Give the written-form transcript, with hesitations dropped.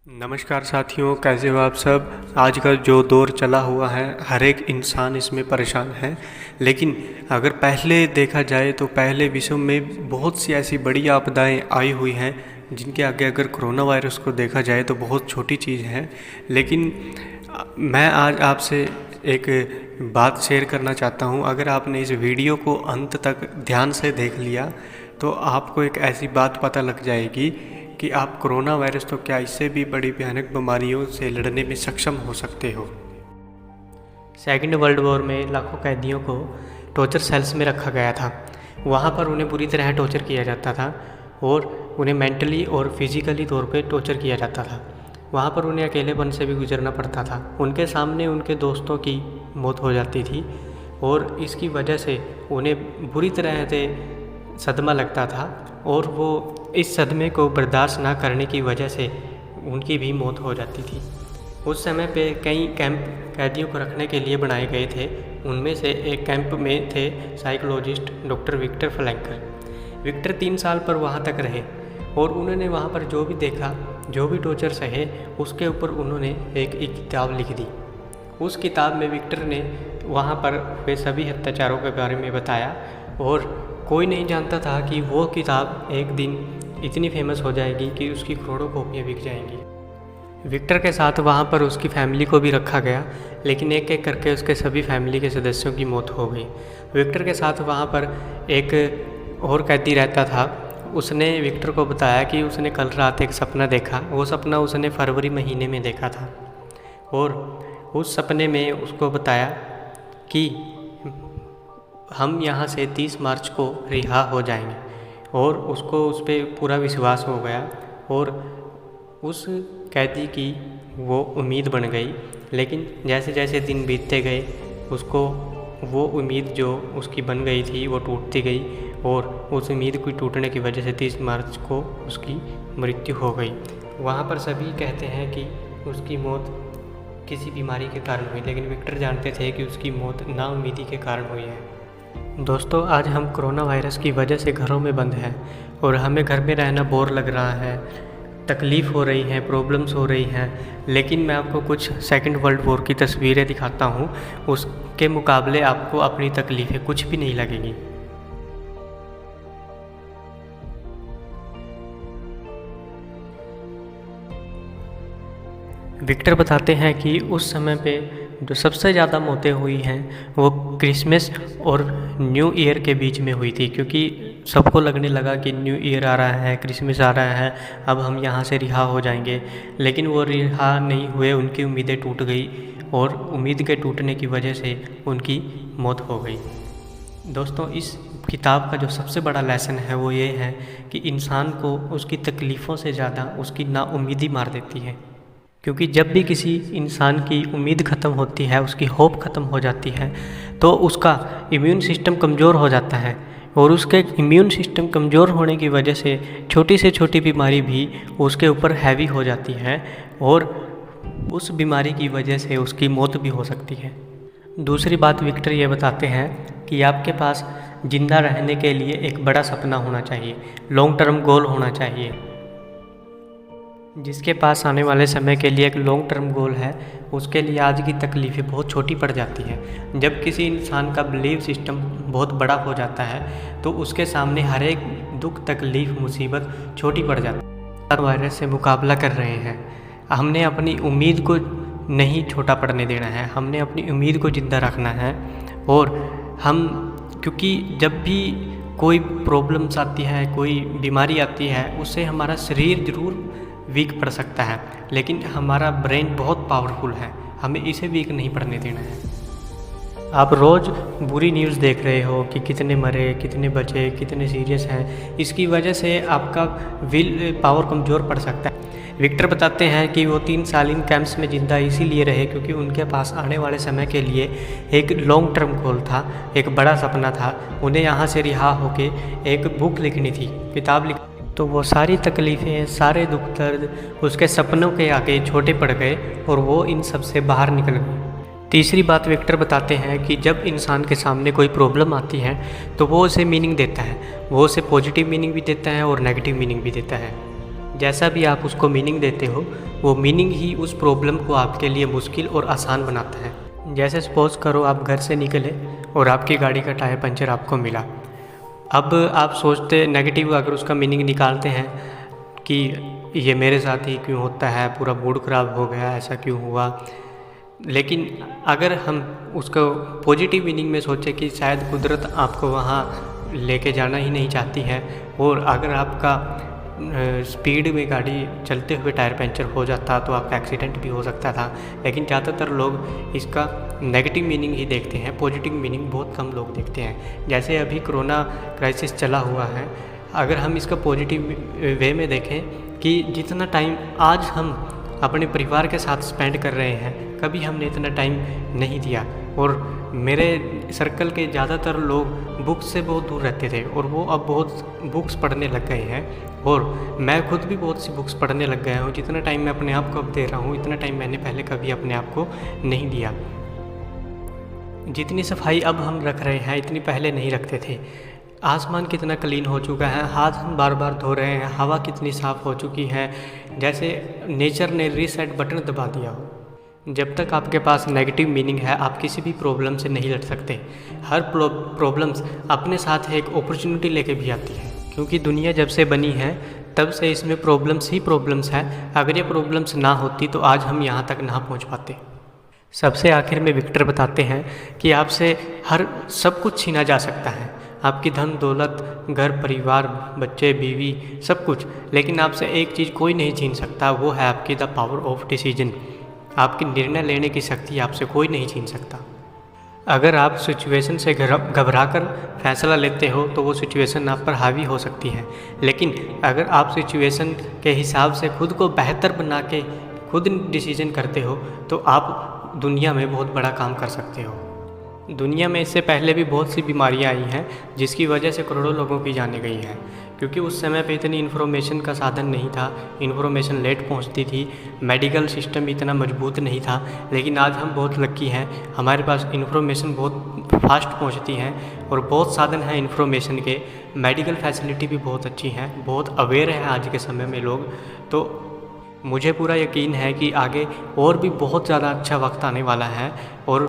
नमस्कार साथियों, कैसे हो आप सब। आज का जो दौर चला हुआ है, हर एक इंसान इसमें परेशान है। लेकिन अगर पहले देखा जाए तो पहले विश्व में बहुत सी ऐसी बड़ी आपदाएं आई हुई हैं जिनके आगे अगर कोरोना वायरस को देखा जाए तो बहुत छोटी चीज़ है। लेकिन मैं आज आपसे एक बात शेयर करना चाहता हूं। अगर आपने इस वीडियो को अंत तक ध्यान से देख लिया तो आपको एक ऐसी बात पता लग जाएगी कि आप कोरोना वायरस तो क्या, इससे भी बड़ी भयानक बीमारियों से लड़ने में सक्षम हो सकते हो। सेकेंड वर्ल्ड वॉर में लाखों कैदियों को टॉर्चर सेल्स में रखा गया था। वहाँ पर उन्हें बुरी तरह टॉर्चर किया जाता था और उन्हें मेंटली और फिजिकली तौर पे टॉर्चर किया जाता था। वहाँ पर उन्हें अकेलेपन से भी गुजरना पड़ता था। उनके सामने उनके दोस्तों की मौत हो जाती थी और इसकी वजह से उन्हें बुरी तरह से सदमा लगता था और वो इस सदमे को बर्दाश्त ना करने की वजह से उनकी भी मौत हो जाती थी। उस समय पे कई कैंप कैदियों को रखने के लिए बनाए गए थे। उनमें से एक कैंप में थे psychologist doctor Victor Frankl. Victor 3 साल पर वहाँ तक रहे और उन्होंने वहाँ पर जो भी देखा, जो भी टॉर्चर सहे, उसके ऊपर उन्होंने एक किताब लिख दी। उस किताब में विक्टर ने वहाँ पर हुए सभी अत्याचारों के बारे में बताया और कोई नहीं जानता था कि वो किताब एक दिन इतनी फेमस हो जाएगी कि उसकी करोड़ों कॉपियाँ बिक जाएंगी। विक्टर के साथ वहाँ पर उसकी फैमिली को भी रखा गया, लेकिन एक एक करके उसके सभी फैमिली के सदस्यों की मौत हो गई। विक्टर के साथ वहाँ पर एक और कैदी रहता था। उसने विक्टर को बताया कि उसने कल रात एक सपना देखा। वो सपना उसने फरवरी महीने में देखा था और उस सपने में उसको बताया कि हम यहाँ से 30 मार्च को रिहा हो जाएंगे और उसको उस पर पूरा विश्वास हो गया और उस कैदी की वो उम्मीद बन गई। लेकिन जैसे जैसे दिन बीतते गए उसको वो उम्मीद जो उसकी बन गई थी वो टूटती गई और उस उम्मीद को टूटने की वजह से 30 मार्च को उसकी मृत्यु हो गई। वहाँ पर सभी कहते हैं कि उसकी मौत किसी बीमारी के कारण हुई, लेकिन विक्टर जानते थे कि उसकी मौत नाउम्मीदी के कारण हुई है। दोस्तों, आज हम कोरोना वायरस की वजह से घरों में बंद हैं और हमें घर में रहना बोर लग रहा है, तकलीफ़ हो रही है, प्रॉब्लम्स हो रही हैं। लेकिन मैं आपको कुछ सेकंड वर्ल्ड वॉर की तस्वीरें दिखाता हूँ। उसके मुकाबले आपको अपनी तकलीफ़ें कुछ भी नहीं लगेंगी। विक्टर बताते हैं कि उस समय पे जो सबसे ज़्यादा मौतें हुई हैं वो क्रिसमस और न्यू ईयर के बीच में हुई थी, क्योंकि सबको लगने लगा कि न्यू ईयर आ रहा है, क्रिसमस आ रहा है, अब हम यहाँ से रिहा हो जाएंगे। लेकिन वो रिहा नहीं हुए, उनकी उम्मीदें टूट गई और उम्मीद के टूटने की वजह से उनकी मौत हो गई। दोस्तों, इस किताब का जो सबसे बड़ा लेसन है वो ये है कि इंसान को उसकी तकलीफ़ों से ज़्यादा उसकी नाउम्मीदी मार देती है। क्योंकि जब भी किसी इंसान की उम्मीद ख़त्म होती है, उसकी होप ख़त्म हो जाती है, तो उसका इम्यून सिस्टम कमज़ोर हो जाता है और उसके इम्यून सिस्टम कमज़ोर होने की वजह से छोटी से छोटी बीमारी भी उसके ऊपर हैवी हो जाती है और उस बीमारी की वजह से उसकी मौत भी हो सकती है। दूसरी बात विक्टर ये बताते हैं कि आपके पास ज़िंदा रहने के लिए एक बड़ा सपना होना चाहिए, लॉन्ग टर्म गोल होना चाहिए। जिसके पास आने वाले समय के लिए एक लॉन्ग टर्म गोल है, उसके लिए आज की तकलीफ़ें बहुत छोटी पड़ जाती हैं। जब किसी इंसान का बिलीव सिस्टम बहुत बड़ा हो जाता है तो उसके सामने हर एक दुख, तकलीफ़, मुसीबत छोटी पड़ जाती है। वायरस से मुकाबला कर रहे हैं, हमने अपनी उम्मीद को नहीं छोटा पड़ने देना है, हमने अपनी उम्मीद को ज़िंदा रखना है। और हम, क्योंकि जब भी कोई प्रॉब्लम्स आती है, कोई बीमारी आती है, उससे हमारा शरीर ज़रूर वीक पड़ सकता है, लेकिन हमारा ब्रेन बहुत पावरफुल है, हमें इसे वीक नहीं पड़ने देना है। आप रोज़ बुरी न्यूज़ देख रहे हो कि कितने मरे, कितने बचे, कितने सीरियस हैं। इसकी वजह से आपका विल पावर कमज़ोर पड़ सकता है। विक्टर बताते हैं कि वो 3 साल इन कैंप्स में ज़िंदा इसीलिए रहे क्योंकि उनके पास आने वाले समय के लिए एक लॉन्ग टर्म गोल था, एक बड़ा सपना था। उन्हें यहाँ से रिहा होके एक बुक लिखनी थी, किताब लिखनी। तो वो सारी तकलीफ़ें, सारे दुख दर्द उसके सपनों के आगे छोटे पड़ गए और वो इन सब से बाहर निकल गए। तीसरी बात विक्टर बताते हैं कि जब इंसान के सामने कोई प्रॉब्लम आती है तो वो उसे मीनिंग देता है, वो उसे पॉजिटिव मीनिंग भी देता है और नेगेटिव मीनिंग भी देता है। जैसा भी आप उसको मीनिंग देते हो, वो मीनिंग ही उस प्रॉब्लम को आपके लिए मुश्किल और आसान बनाता है। जैसे सपोज़ करो आप घर से निकले और आपकी गाड़ी का टायर पंचर आपको मिला। अब आप सोचते नेगेटिव अगर उसका मीनिंग निकालते हैं कि ये मेरे साथ ही क्यों होता है, पूरा मूड ख़राब हो गया, ऐसा क्यों हुआ। लेकिन अगर हम उसको पॉजिटिव मीनिंग में सोचें कि शायद कुदरत आपको वहाँ लेके जाना ही नहीं चाहती है, और अगर आपका स्पीड में गाड़ी चलते हुए टायर पंचर हो जाता तो आपका एक्सीडेंट भी हो सकता था। लेकिन ज़्यादातर लोग इसका नेगेटिव मीनिंग ही देखते हैं, पॉजिटिव मीनिंग बहुत कम लोग देखते हैं। जैसे अभी कोरोना क्राइसिस चला हुआ है, अगर हम इसका पॉजिटिव वे में देखें कि जितना टाइम आज हम अपने परिवार के साथ स्पेंड कर रहे हैं, कभी हमने इतना टाइम नहीं दिया। और मेरे सर्कल के ज़्यादातर लोग बुक्स से बहुत दूर रहते थे और वो अब बहुत बुक्स पढ़ने लग गए हैं, और मैं खुद भी बहुत सी बुक्स पढ़ने लग गया हूँ। जितना टाइम मैं अपने आप को अब दे रहा हूँ, इतना टाइम मैंने पहले कभी अपने आप को नहीं दिया। जितनी सफाई अब हम रख रहे हैं, इतनी पहले नहीं रखते थे। आसमान कितना क्लीन हो चुका है, हाथ हम बार बार धो रहे हैं, हवा कितनी साफ़ हो चुकी है, जैसे नेचर ने रीसेट बटन दबा दिया हो। जब तक आपके पास नेगेटिव मीनिंग है, आप किसी भी प्रॉब्लम से नहीं लड़ सकते। हर प्रॉब्लम्स अपने साथ एक अपॉर्चुनिटी लेके भी आती है, क्योंकि दुनिया जब से बनी है तब से इसमें प्रॉब्लम्स ही प्रॉब्लम्स हैं। अगर ये प्रॉब्लम्स ना होती तो आज हम यहाँ तक ना पहुँच पाते। सबसे आखिर में विक्टर बताते हैं कि आपसे हर सब कुछ छीना जा सकता है, आपकी धन दौलत, घर परिवार, बच्चे बीवी, सब कुछ, लेकिन आपसे एक चीज़ कोई नहीं छीन सकता, वो है आपकी द पावर ऑफ डिसीजन। आपकी निर्णय लेने की शक्ति आपसे कोई नहीं छीन सकता। अगर आप सिचुएशन से घबरा कर फैसला लेते हो तो वो सिचुएशन आप पर हावी हो सकती है, लेकिन अगर आप सिचुएशन के हिसाब से खुद को बेहतर बना के खुद डिसीजन करते हो तो आप दुनिया में बहुत बड़ा काम कर सकते हो। दुनिया में इससे पहले भी बहुत सी बीमारियां आई हैं जिसकी वजह से करोड़ों लोगों की जानें गई हैं, क्योंकि उस समय पे इतनी इन्फॉर्मेशन का साधन नहीं था, इन्फॉर्मेशन लेट पहुंचती थी, मेडिकल सिस्टम इतना मजबूत नहीं था। लेकिन आज हम बहुत लकी हैं, हमारे पास इन्फॉर्मेशन बहुत फास्ट पहुंचती है और बहुत साधन हैं इन्फॉर्मेशन के, मेडिकल फैसिलिटी भी बहुत अच्छी हैं, बहुत अवेयर है आज के समय में लोग। तो मुझे पूरा यकीन है कि आगे और भी बहुत ज़्यादा अच्छा वक्त आने वाला है और